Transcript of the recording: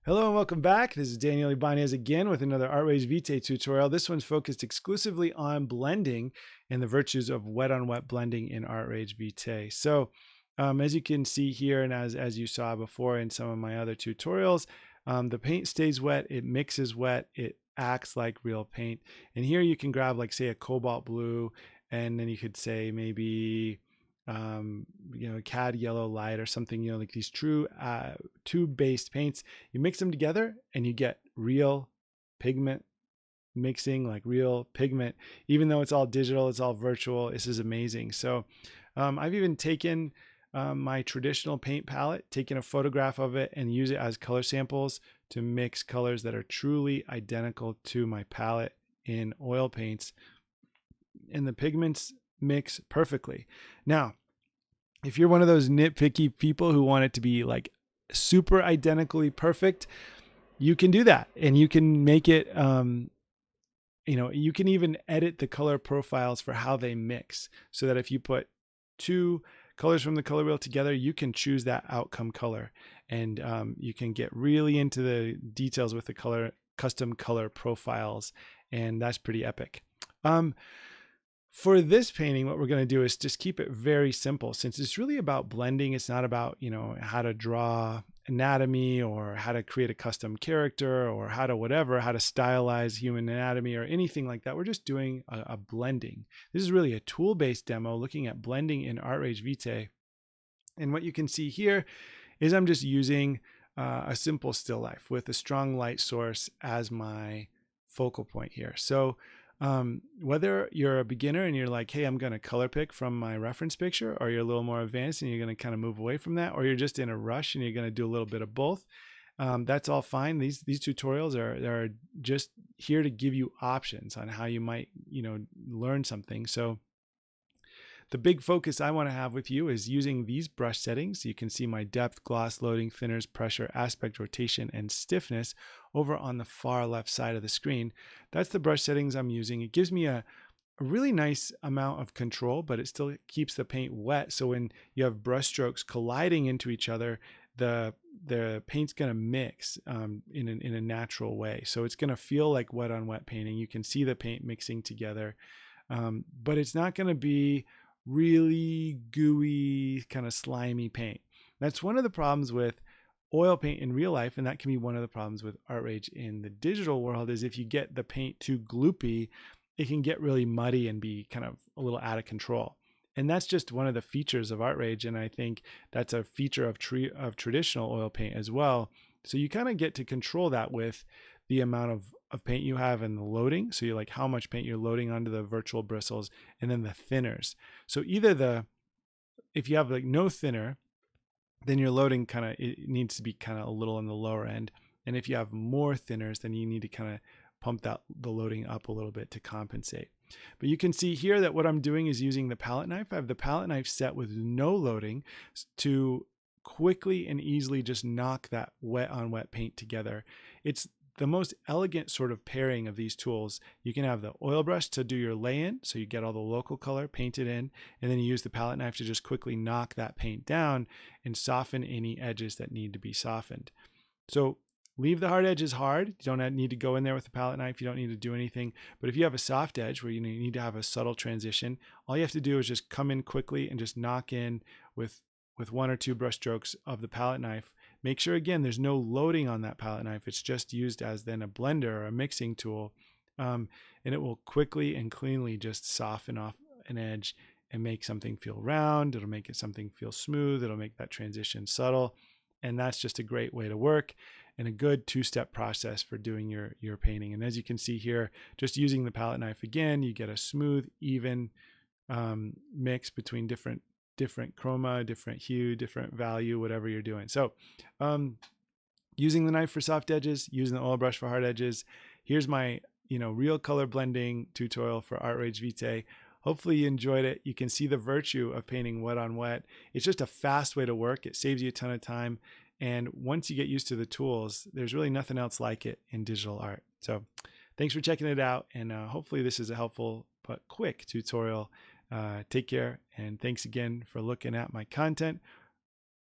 Hello and welcome back. This is Daniel Ibanez again with another Artrage Vitae tutorial. This one's focused exclusively on blending and the virtues of wet on wet blending in Artrage Vitae. So as you can see here, and as you saw before in some of my other tutorials, the paint stays wet, it mixes wet, it acts like real paint. And here you can grab, like, say, a cobalt blue, and then you could say maybe cad yellow light or something, like these true tube-based paints. You mix them together and you get real pigment mixing, like real pigment, even though it's all digital, it's all virtual. This is amazing. So I've even taken my traditional paint palette, taken a photograph of it and use it as color samples to mix colors that are truly identical to my palette in oil paints, and the pigments mix perfectly. Now, if you're one of those nitpicky people who want it to be like super identically perfect, you can do that, and you can make it you can even edit the color profiles for how they mix, so that if you put two colors from the color wheel together, you can choose that outcome color, and you can get really into the details with the custom color profiles, and that's pretty epic. For this painting, what we're going to do is just keep it very simple, since it's really about blending. It's not about, how to draw anatomy or how to create a custom character or how to stylize human anatomy or anything like that. We're just doing a blending. This is really a tool-based demo looking at blending in Artrage Vitae. And what you can see here is I'm just using a simple still life with a strong light source as my focal point here. So whether you're a beginner and you're like, hey, I'm going to color pick from my reference picture, or you're a little more advanced and you're going to kind of move away from that, or you're just in a rush and you're going to do a little bit of both, that's all fine. These tutorials are just here to give you options on how you might, learn something. So the big focus I want to have with you is using these brush settings. You can see my depth, gloss, loading, thinners, pressure, aspect, rotation, and stiffness over on the far left side of the screen. That's the brush settings I'm using. It gives me a really nice amount of control, but it still keeps the paint wet. So when you have brush strokes colliding into each other, the paint's going to mix in a natural way. So it's going to feel like wet on wet painting. You can see the paint mixing together, but it's not going to be really gooey, kind of slimy paint. That's one of the problems with oil paint in real life, and that can be one of the problems with Artrage in the digital world, is if you get the paint too gloopy, it can get really muddy and be kind of a little out of control. And that's just one of the features of Artrage, and I think that's a feature of traditional oil paint as well. So you kind of get to control that with the amount of paint you have and the loading. So you're like how much paint you're loading onto the virtual bristles, and then the thinners. So if you have like no thinner, then your loading it needs to be kind of a little on the lower end. And if you have more thinners, then you need to kind of pump the loading up a little bit to compensate. But you can see here that what I'm doing is using the palette knife. I have the palette knife set with no loading to quickly and easily just knock that wet on wet paint together. It's the most elegant sort of pairing of these tools. You can have the oil brush to do your lay-in, so you get all the local color painted in, and then you use the palette knife to just quickly knock that paint down and soften any edges that need to be softened. So leave the hard edges hard. You don't need to go in there with the palette knife. You don't need to do anything. But if you have a soft edge where you need to have a subtle transition, all you have to do is just come in quickly and just knock in with one or two brush strokes of the palette knife. Make sure, again, there's no loading on that palette knife. It's just used as then a blender or a mixing tool. And it will quickly and cleanly just soften off an edge and make something feel round. It'll make something feel smooth. It'll make that transition subtle. And that's just a great way to work, and a good two-step process for doing your painting. And as you can see here, just using the palette knife again, you get a smooth, even mix between different chroma, different hue, different value, whatever you're doing. So using the knife for soft edges, using the oil brush for hard edges. Here's my real color blending tutorial for Artrage Vitae. Hopefully you enjoyed it. You can see the virtue of painting wet on wet. It's just a fast way to work. It saves you a ton of time. And once you get used to the tools, there's really nothing else like it in digital art. So thanks for checking it out. And hopefully this is a helpful but quick tutorial. Take care, and thanks again for looking at my content.